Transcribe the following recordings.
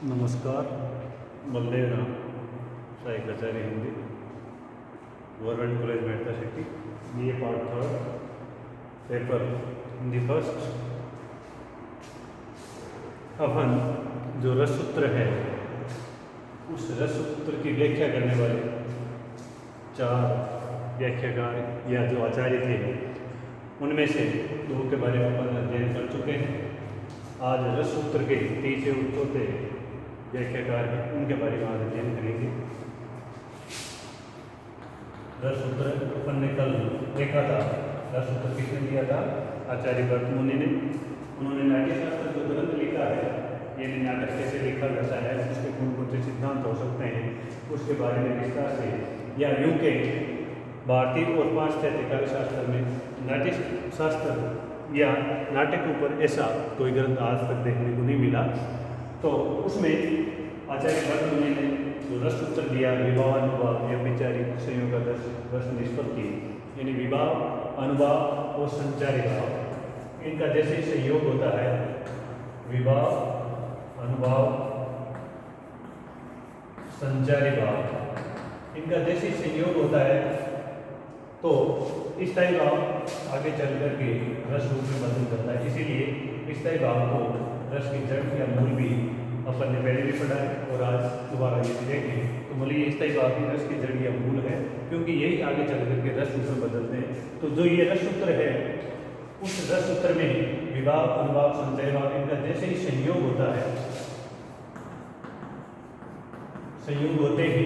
नमस्कार। बलदेव राम, सहायक आचार्य Hindi, government college Mehta city, BA part third, paper Hindi first. अपन जो रस सूत्र है उस रस सूत्र की व्याख्या करने वाले चार व्याख्याकार या जो आचार्य थे उनमें से दो के बारे में अपन अध्ययन कर चुके हैं। आज रस सूत्र के तीसरे और चौथे व्याख्याकार हैं, उनके बारे में आज अध्ययन करेंगे। रस सूत्र अपन ने कल देखा था। रस सूत्र किसने दिया था? आचार्य भरत मुनि ने। उन्होंने नाट्यशास्त्र जो ग्रंथ लिखा है, ये नाटक कैसे लिखा जाता है, उसके कौन कौन से सिद्धांत हो सकते हैं, उसके बारे में विस्तार से, या यूं के भारतीय और पाश्चात्य काव्य शास्त्र में नाट्य शास्त्र या नाटक के ऊपर ऐसा कोई ग्रंथ आज तक देखने को नहीं मिला। तो उसमें आचार्य भरत मुनि ने जो रस सूत्र दिया, विभाव अनुभाव व्यभिचारिक संयोग रस निष्पत्ति, यानी विभाव अनुभाव और संचारी भाव, इनका जैसे संयोग होता है, विभाव अनुभाव संचारी भाव, इनका जैसे संयोग होता है तो स्थायी भाव आगे चल करके रस रूप में बदल जाता है। इसीलिए स्थायी भाव को रस की जड़ या मूल भी अपन ने पहले भी पढ़ा है और आज दोबारा यदि देखें तो मूल्य स्थायी भाव की रस की जड़ या मूल है, क्योंकि यही आगे चल करके रस सूत्र में बदलते हैं। तो जो ये रस सूत्र है, उस रस सूत्र में विभाव अनुभाव संचय भाव, इनका जैसे ही संयोग होता है, संयोग होते ही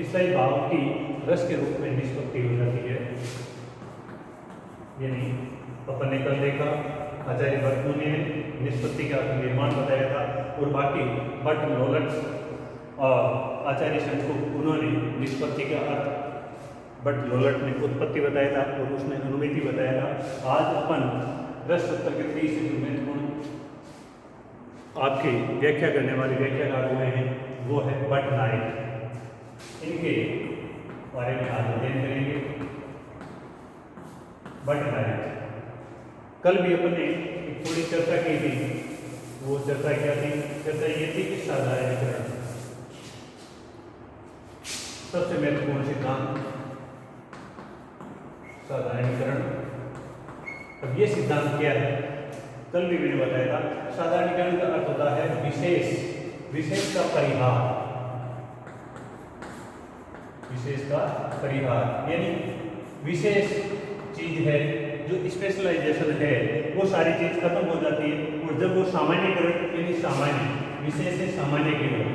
स्थायी भाव की रस के रूप में निष्पत्ति हो जाती है। यानी अपन ने कल देखा, आचार्य भरत मुनि ने निष्पत्ति का निर्माण बताया था और बाकी भट्ट लोलट और आचार्य शंकु उन्होंने निष्पत्ति का अर्थ, भट्ट लोलट ने उत्पत्ति बताया था और उसने अनुमिति बताया था। आज अपन रस सूत्र के तीसरे जो महत्वपूर्ण आपकी व्याख्या करने वाले व्याख्याकार हुए हैं वो है भट्ट नायक। इनके बारे में आज अध्ययन करेंगे। भट्ट नायक, कल भी अपन ने एक थोड़ी चर्चा की थी। वो चर्चा क्या थी? चर्चा ये थी कि साधारणीकरण सबसे महत्वपूर्ण सिद्धांत साधारणीकरण। अब ये सिद्धांत क्या है? कल भी मैंने बताया था। साधारणीकरण का अर्थ होता है विशेष का परिहार, विशेष का परिहार, यानी विशेष चीज है जो स्पेशलाइजेशन है वो सारी चीज खत्म हो जाती है, और जब वो सामान्यकरण यानी सामान्य विशेष से सामान्य की ओर,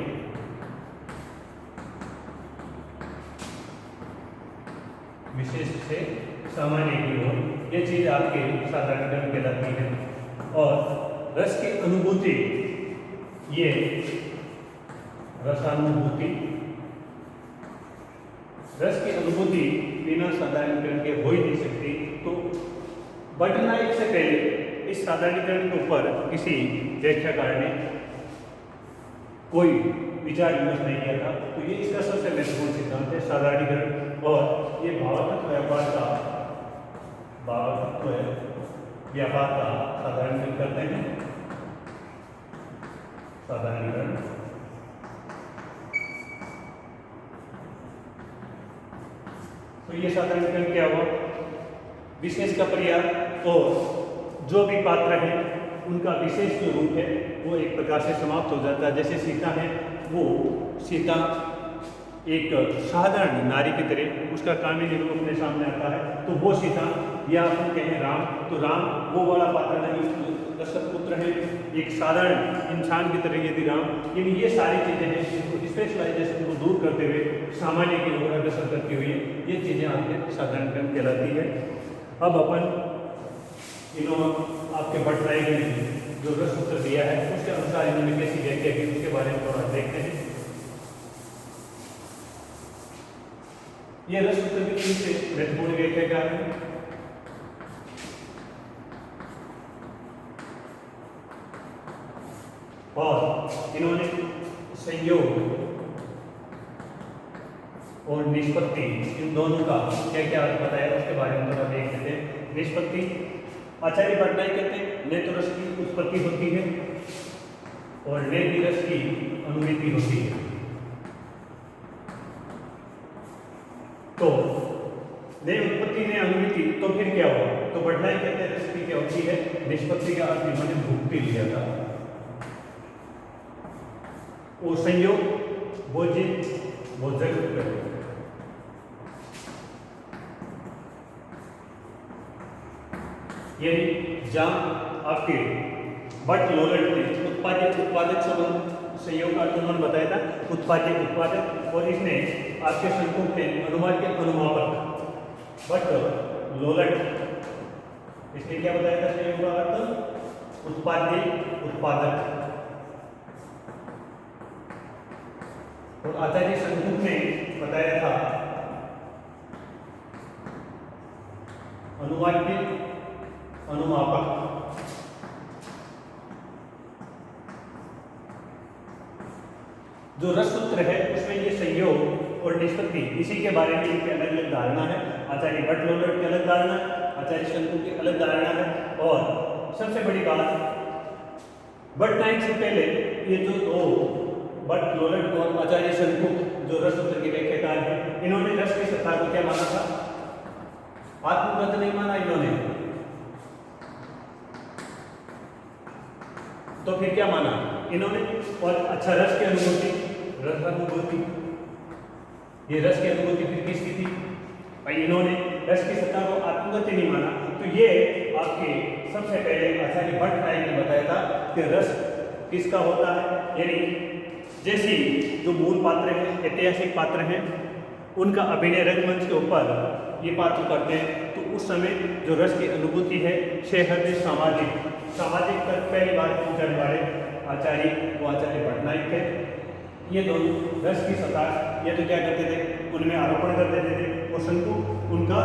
विशेष से सामान्य की ओर, ये चीज आपके साधारणीकरण कहलाती है। और रस की अनुभूति, ये रसानुभूति, रस की अनुभूति बिना साधारणीकरण के हो ही नहीं सकती। तो भट्ट नायक से पहले इस साधारणीकरण के ऊपर किसी व्याख्याकार ने कोई विचार विमर्श नहीं किया था। तो ये इसका सबसे महत्वपूर्ण सिद्धांत है साधारणीकरण। और ये भावात्मक व्यापार का साधारणीकरण करते हैं। साधारणीकरण तो ये साधारणीकरण क्या हुआ? विशेष का परिहार, और जो भी पात्र है उनका विशेष जो रूप है वो एक प्रकार से समाप्त हो जाता है। जैसे सीता है, वो सीता एक साधारण नारी की तरह उसका कामिनी रूप अपने सामने आता है, तो वो सीता, या अपन कहें राम, तो राम वो वाला पात्र नहीं, दशरथ पुत्र है, एक साधारण इंसान की तरह यदि राम, यानी ये सारी चीजें हैं जिनको स्पेशलाइजेशन को दूर करते हुए सामान्य की ओर अग्रसर करती हुई ये चीजें आपके साधारणीकरण कहलाती है। अब अपन इन्होंने आपके भट्ट नायक ने जो रस सूत्र दिया है उसके अनुसार इन्होंने कैसी व्याख्या की उसके बारे में थोड़ा देखते हैं। ये रस सूत्र की तीन से महत्वपूर्ण व्याख्या क्या है? और इन्होंने संयोग और निष्पत्ति, इन दोनों का क्या क्या अर्थ बताया उसके बारे में थोड़ा देख लेते हैं। निष्पत्ति, आचार्य भट्ट नायक कहते हैं ने तो रस की उत्पत्ति होती है और ने ही रस की अनुमिति होती है। तो ने उत्पत्ति ने अनुमिति, तो फिर क्या हुआ? तो बढ़ना कहते हैं रस की क्या होती है? निष्पत्ति का अर्थ इन्होंने भुक्ति लिया था। वो संयोग भोज्य भोजक करो। यानी जहाँ आपके बट लोलट में उत्पादक उत्पादक संबंध संयोग का उन्होंने बताया था, उत्पाद्य उत्पादक, और इसने आपके संकुल में अनुवाद के अनुमापक बट लोलट, इसने क्या बताया था संयोग का अर्थ? उत्पाद्य उत्पादक। और आचार्य संकुल ने बताया था अनुवाद्य अनुमापक। जो रस सूत्र है उसमें ये संयोग और निष्पत्ति, इसी के बारे में इनकी अलग अलग धारणा है। आचार्य भट्ट लोलट की अलग धारणा, आचार्य शंकु की अलग धारणा है। और सबसे बड़ी बात, बट टाइम से पहले ये जो दो भट्ट लोलट और आचार्य शंकु जो रस सूत्र के व्याख्याकार हैं, इन्होंने रस की सत्ता को क्या माना था? आत्मगत नहीं माना इन्होंने। तो फिर क्या माना इन्होंने? और अच्छा, रस की अनुभूति, रस अनुभूति, ये रस की अनुभूति फिर किसकी थी भाई? इन्होंने रस की सत्ता को आत्मगत नहीं माना। तो ये आपके सबसे पहले आचार्य भट्ट नायक ने बताया था कि रस किसका होता है। यानी जैसे जो मूल पात्र हैं, ऐतिहासिक पात्र हैं, उनका अभिनय रंगमंच के ऊपर ये पात्र करते हैं, तो उस समय जो रस की अनुभूति है शहर सामाजिक सामाजिक तक पहली बार पहुंचने वाले आचार्य वो आचार्य भट्ट नायक थे। ये दोनों रस की सत्ता ये तो क्या करते थे? उनमें आरोपण कर देते थे, और शंकु उनका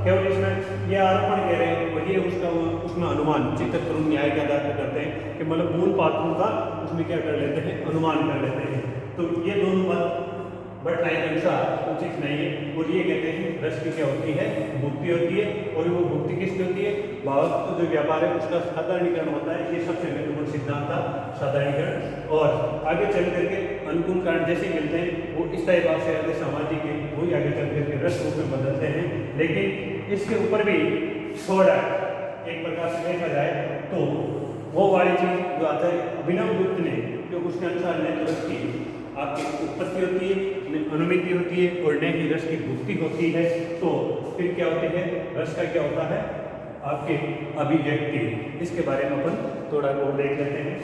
केवल इसमें ये आरोपण कह रहे हैं और ये उसका उसमें अनुमान चित्तपूर्ण न्याय के आधार पर करते हैं कि मतलब मूल पात्रों का उसमें क्या कर लेते हैं? अनुमान कर लेते हैं। तो ये दोनों बात भट्ट नायक के अनुसार उचित नहीं है। और ये कहते हैं रस की क्या होती है? भुक्ति होती है। और वो भुक्ति किसकी होती है? भाव जो व्यापार है उसका साधारणीकरण होता है। ये सबसे महत्वपूर्ण सिद्धांत था, साधारणीकरण। और आगे चल करके अनुकूल कारण जैसे मिलते हैं वो इस टाइप से आगे सामाजिक है, वही आगे चल करके रस रूप में बदलते हैं। लेकिन इसके ऊपर भी थोड़ा एक प्रकार से देखा जाए तो वो वाली चीज जो आचार्य अभिनव गुप्त ने, जो उसके अनुसार ने तो रस की आपकी उत्पत्ति होती है, अनुमिति होती है, और ने ही रस की भुक्ति होती है। तो फिर क्या होती है? रस का क्या होता है? आपके अभिव्यक्ति। इसके बारे में अपन थोड़ा और देख लेते हैं।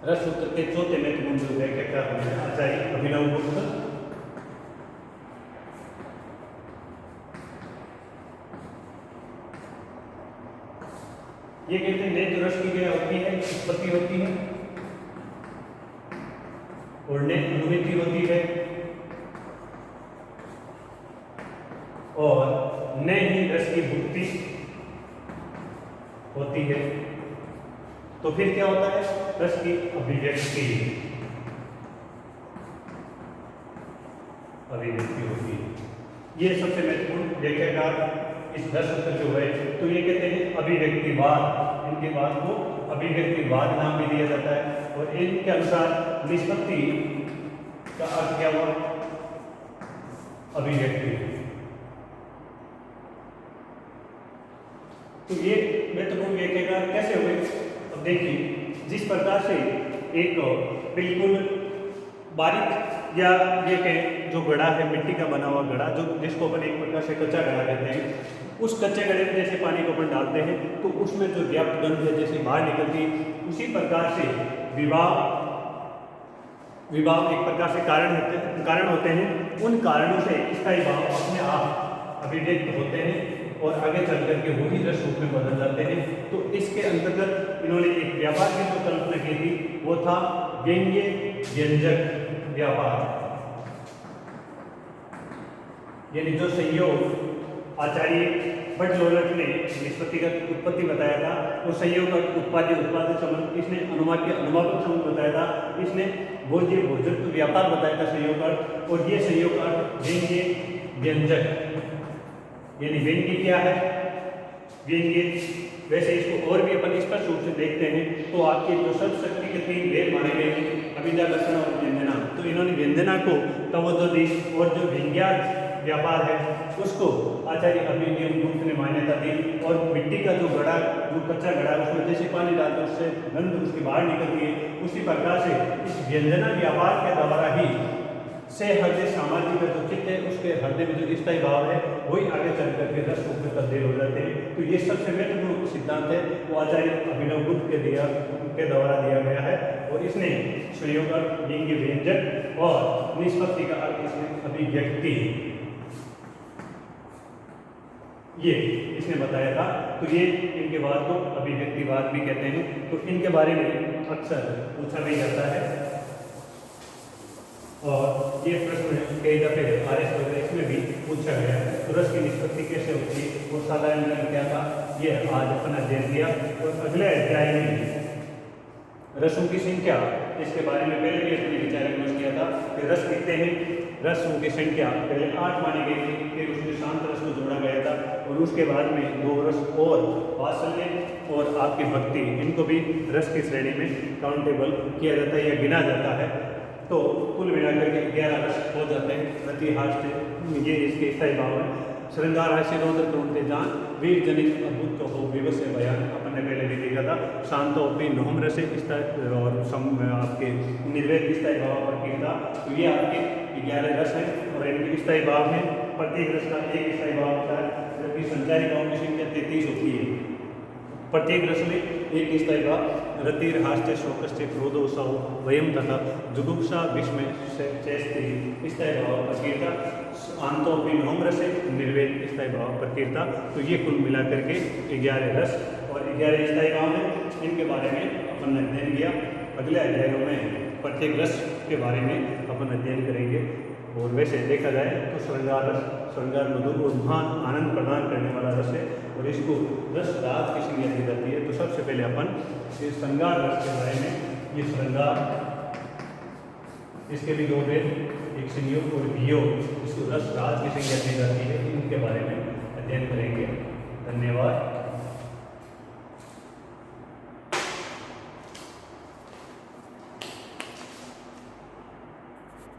रस सूत्र के चौथे महत्वपूर्ण जो व्याख्याकार हैं आचार्य अभिनव गुप्त। ये कहते हैं ने रस की क्या होती है? उत्पत्ति होती है, और ने अनुमिति होती है, और ने ही रस की भुक्ति होती है। तो फिर क्या होता है? रस की अभिव्यक्ति अभिव्यक्ति होती है। ये सबसे महत्वपूर्ण व्याख्याकार इस रस सूत्र जो है, तो ये कहते हैं अभिव्यक्तिवाद। इनके बाद को अभिव्यक्तिवाद नाम भी दिया जाता है। और इनके अनुसार निष्पत्ति का अर्थ क्या हुआ? अभिव्यक्ति। तो ये महत्वपूर्ण व्याख्याकार कैसे हुए? अब देखिए, जिस प्रकार से एक बिल्कुल बारीक या ये कहें जो घड़ा है, मिट्टी का बना हुआ घड़ा, जो जिसको अपन एक प्रकार से कच्चा घड़ा कहते हैं, उस कच्चे घड़े में जैसे पानी को अपन डालते हैं तो उसमें जो व्याप्त गंध है जैसे बाहर निकलती है, उसी प्रकार से विभाव एक प्रकार से कारण होते हैं। उन कारणों से इसका भाव अपने आप अभिव्यक्त होते हैं और आगे चल करके वही रस रूप में बदल जाते हैं। तो इसके अंतर्गत इन्होंने एक व्यापार की जो कल्पना की थी वो था व्यंग्य व्यंजक व्यापार। यानी जो संयोग आचार्य बट लोलट ने निष्पत्ति का उत्पत्ति बताया था और संयोग का उत्पाद्य उत्पाद संबंध, इसने अनुवाद के अनुवादक संबंध बताया था, इसने भोज्य भोजक व्यापार बताया था संयोग अर्थ। और ये संयोग अर्थ व्यंग्य व्यंजक, यानी व्यंग्य क्या है, व्यंग्य। वैसे इसको और भी अपन स्पष्ट रूप से देखते हैं तो आपके जो शब्द के 3 भेद माने गए हैं, अभिधा लक्षण और व्यंजना, तो इन्होंने व्यंजना को तवोदधि और जो व्यंग्यार्थ व्यापार है उसको आचार्य अभिनव गुप्त ने मान्यता दी। और मिट्टी का जो घड़ा, जो कच्चा घड़ा, उसमें जैसे पानी डालते हैं उससे गंध उसकी बाहर निकलती है, उसी प्रकार से इस व्यंजना व्यापार के द्वारा ही से हृदय सामाजिक का जो चित्त है उसके हृदय में जो स्थायी भाव है वही आगे चल करके रस रूप में तब्दील हो जाते हैं। तो ये सबसे महत्वपूर्ण सिद्धांत है वो आचार्य अभिनव गुप्त के द्वारा दिया गया है। और इसने संयोग अर्थ, व्यंग्य व्यंजक और निष्पत्ति का अर्थ इसमें अभिव्यक्ति, ये इसने बताया था। तो ये इनके बाद को अभिव्यक्तिवाद भी कहते हैं। तो इनके बारे में अक्सर पूछा भी जाता है और ये प्रश्न कई दफे आरएस वगैरह इसमें भी पूछा गया है। तो रस की निष्पत्ति कैसे होती है और साधारण ज्ञान क्या था, ये आज अपन अध्ययन किया। और अगले अध्याय में रसों की संख्या, इसके बारे में पहले भी अपने विचार विमर्श किया था कि रस कितने हैं। रसों की संख्या पहले 8 मानी गई थी, फिर उसमें शांत रस को जोड़ा गया था और उसके बाद में 2 रस और वात्सल्य और आपकी भक्ति, इनको भी रस की श्रेणी में काउंटेबल किया जाता है या गिना जाता है। तो कुल मिलाकर के 11 रस हो जाते हैं। रति हास्य ये इसके स्थायी भाव है। श्रृंगार हास्य रोदन ढूंढते जान, वीर जनित अद्भुत तो हो विवश बयान, अपन ने पहले भी देखा था। शांतो अपनी नोहम रसे स्थायी और आपके निर्वेद स्थायी भाव पर कीर्ता। तो ये आपके 11 रस हैं और इनके स्थायी भाव में प्रत्येक रस का एक स्थायी भाव होता है, जबकि संचारी भाव की संख्या 33 होती है। प्रत्येक रस में एक स्थायी भाव, रतिर हास्य शोकस्य क्रोधोत्सव वयम तथा जुगुप्सा विस्मय चैस्ती स्थायी भाव पर कीर्ता, आंतोपि नोम रसे निर्वेद स्थायी भाव पर कीर्ता। तो ये कुल मिलाकर के 11 रस और 11 स्थायी भाव हैं। इनके बारे में अपन ने अध्ययन किया। अगले अध्यायों में प्रत्येक रस के बारे में अपन अध्ययन करेंगे। और वैसे देखा जाए तो श्रृंगार रस, श्रृंगार मधुर और महान आनंद प्रदान करने वाला रस है और इसको रस राज की संज्ञा दी जाती है। तो सबसे पहले अपन इस श्रृंगार रस के बारे में, ये श्रृंगार, इसके भी 2 भेद, एक संयोग और वियोग, इसको रस राज की संज्ञा दी जाती है, इनके बारे में अध्ययन करेंगे। धन्यवाद।